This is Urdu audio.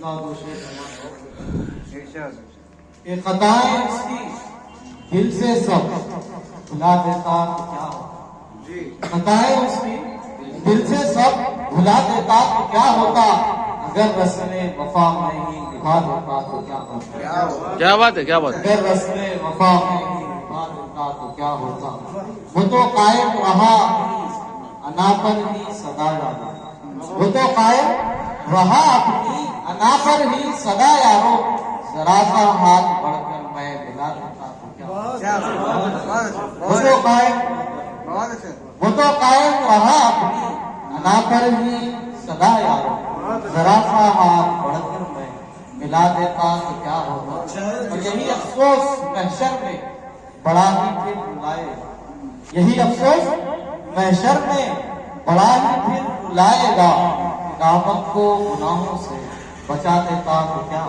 کہ خطائیں اس کی دل سے سب بھلا دیتا تو کیا ہوتا، خطائیں اس کی دل سے سب بھلا دیتا تو کیا ہوتا، اگر رسم وفا میں ہی نبھا دیتا تو کیا ہوتا، کیا بات ہے، کیا بات ہے. اگر رسم وفا میں ہی نبھا دیتا تو کیا ہوتا. وہ تو قائم رہا انا پر ہی صدا یارو، وہ تو قائم رہا اپنی انا پر ہی صدا یارو، ذرا سا ہاتھ بڑھ کر میں ملا دیتا تو کیا ہوتا. وہ تو قائم رہا اپنی انا پر ہی صدا یارو، ذرا سا ہاتھ بڑھ کر میں ملا دیتا تو کیا ہوتا. اور یہی افسوس محشر میں بڑا ہی پھر رلائے، یہی افسوس محشر میں بڑا ہی پھر رلائے گا. دامن کو گناہوں سے بچا دیتا تو کیا